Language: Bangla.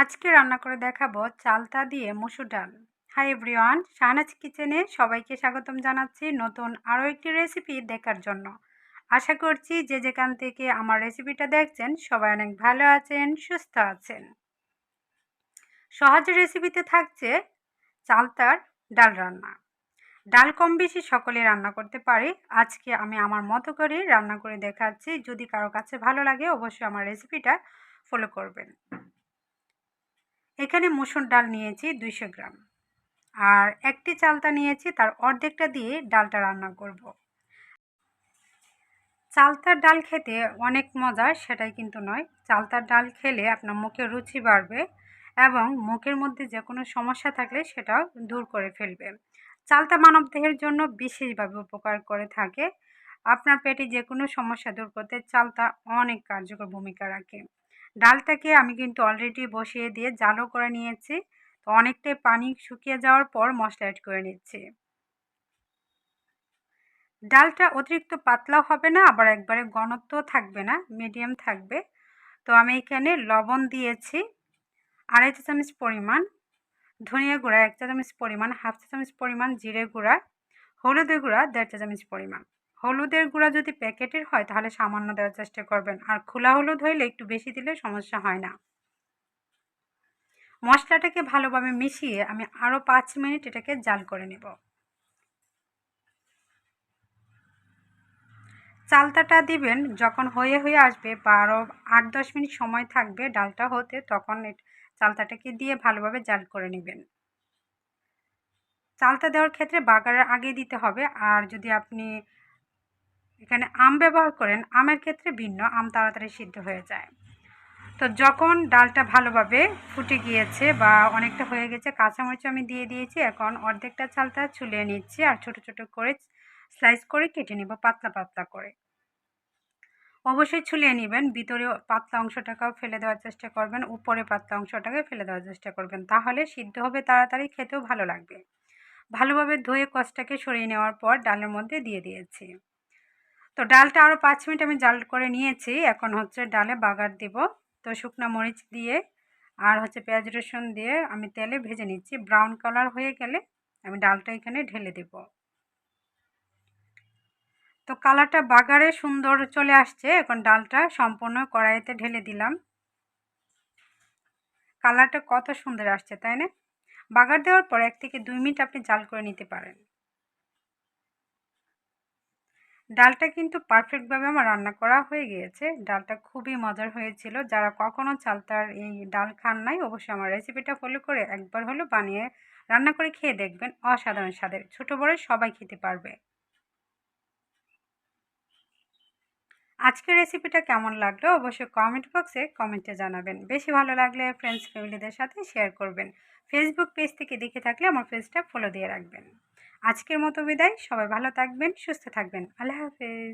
আজকে রান্না করে দেখাবো চালতা দিয়ে মসুর ডাল। হাই এভরিওয়ান, শাহনাজ কিচেনে সবাইকে স্বাগতম জানাচ্ছি নতুন আরও একটি রেসিপি দেখার জন্য। আশা করছি যে যেখান থেকে আমার রেসিপিটা দেখছেন সবাই অনেক ভালো আছেন, সুস্থ আছেন। সহজ রেসিপিতে থাকছে চালতার ডাল রান্না। ডাল কম বেশি সকলে রান্না করতে পারে। আজকে আমি আমার মতো করে রান্না করে দেখাচ্ছি। যদি কারো কাছে ভালো লাগে অবশ্যই আমার রেসিপিটা ফলো করবেন। এখানে মসুর ডাল নিয়েছি 200 গ্রাম, আর একটি চালতা নিয়েছি, তার অর্ধেকটা দিয়ে ডালটা রান্না করব। চালতার ডাল খেতে অনেক মজা সেটাই কিন্তু নয়, চালতার ডাল খেলে আপনার মুখের রুচি বাড়বে এবং মুখের মধ্যে যে কোনো সমস্যা থাকলে সেটাও দূর করে ফেলবে। চালতা মানবদেহের জন্য বিশেষভাবে উপকার করে থাকে। আপনার পেটে যে কোনো সমস্যা দূর করতে চালতা অনেক কার্যকর ভূমিকা রাখে। ডালটাকে আমি কিন্তু অলরেডি বসিয়ে দিয়ে জালও করে নিয়েছি। তো অনেকটাই পানি শুকিয়ে যাওয়ার পর মশলা অ্যাড করে নিচ্ছি। ডালটা অতিরিক্ত পাতলাও হবে না, আবার একবারে ঘনত্ব থাকবে না, মিডিয়াম থাকবে। তো আমি এখানে লবণ দিয়েছি 2.5 চা চামচ পরিমাণ, ধনিয়া গুঁড়া 1 চা চামচ পরিমাণ, 1/2 চা চামচ পরিমাণ জিরে গুঁড়া, হলুদের গুঁড়া 1.5 চা চামচ পরিমাণ। হলুদের গুঁড়া যদি প্যাকেটের হয় তাহলে সামান্য দেওয়ার চেষ্টা করবেন, আর খোলা হলুদ হইলে একটু বেশি দিলে সমস্যা হয় না। মশলাটাকে ভালোভাবে মিশিয়ে আমি আরও 5 মিনিট এটাকে জাল করে নেব। চালতাটা দিবেন যখন হয়ে আসবে বা আরও 8-10 মিনিট সময় থাকবে ডালটা হতে, তখন চালতাটাকে দিয়ে ভালোভাবে জাল করে নেবেন। চালতা দেওয়ার ক্ষেত্রে বাগারের আগে দিতে হবে। আর যদি আপনি এখানে আম ব্যবহার করেন, আমের ক্ষেত্রে ভিন্ন, আম তাড়াতাড়ি সিদ্ধ হয়ে যায়। তো যখন ডালটা ভালোভাবে ফুটে গিয়েছে বা অনেকটা হয়ে গেছে, কাঁচামরিচ আমি দিয়ে দিয়েছি। এখন অর্ধেকটা চালতা ছুলিয়ে নিচ্ছি আর ছোট ছোট করে স্লাইস করে কেটে নেব, পাতলা পাতলা করে। অবশ্যই ছুলিয়ে নেবেন, ভিতরে পাতলা অংশটাকেও ফেলে দেওয়ার চেষ্টা করবেন, উপরে পাতলা অংশটাকে ফেলে দেওয়ার চেষ্টা করবেন, তাহলে সিদ্ধ হবে তাড়াতাড়ি, খেতেও ভালো লাগবে। ভালোভাবে ধুয়ে কষটাকে সরিয়ে নেওয়ার পর ডালের মধ্যে দিয়ে দিয়েছি। তো ডালটা আরও 5 মিনিট আমি জাল করে নিয়েছি। এখন হচ্ছে ডালে বাগার দিব। তো শুকনো মরিচ দিয়ে আর হচ্ছে পেঁয়াজ রসুন দিয়ে আমি তেলে ভেজে নিচ্ছি। ব্রাউন কালার হয়ে গেলে আমি ডালটা এখানে ঢেলে দেব। তো কালারটা বাগারে সুন্দর চলে আসছে। এখন ডালটা সম্পূর্ণ কড়াইতে ঢেলে দিলাম। কালারটা কত সুন্দর আসছে, তাই না? বাগার দেওয়ার পর 1 থেকে 2 মিনিট আপনি জাল করে নিতে পারেন। ডালটা কিন্তু পারফেক্টভাবে আমার রান্না করা হয়ে গিয়েছে। ডালটা খুবই মজার হয়েছিল। যারা কখনো চালতার এই ডাল খান নাই অবশ্যই আমার রেসিপিটা ফলো করে একবার হলেও বানিয়ে রান্না করে খেয়ে দেখবেন, অসাধারণ স্বাদের। ছোট বড় সবাই খেতে পারবে। আজকের রেসিপিটা কেমন লাগলো অবশ্যই কমেন্ট বক্সে কমেন্টে জানাবেন। বেশি ভালো লাগলে ফ্রেন্ডস ফ্যামিলিদের সাথে শেয়ার করবেন। ফেসবুক পেজ থেকে দেখে থাকলে আমার পেজটা ফলো দিয়ে রাখবেন। আজকের মতো বিদায়, সবাই ভালো থাকবেন, সুস্থ থাকবেন। আল্লাহ হাফেজ।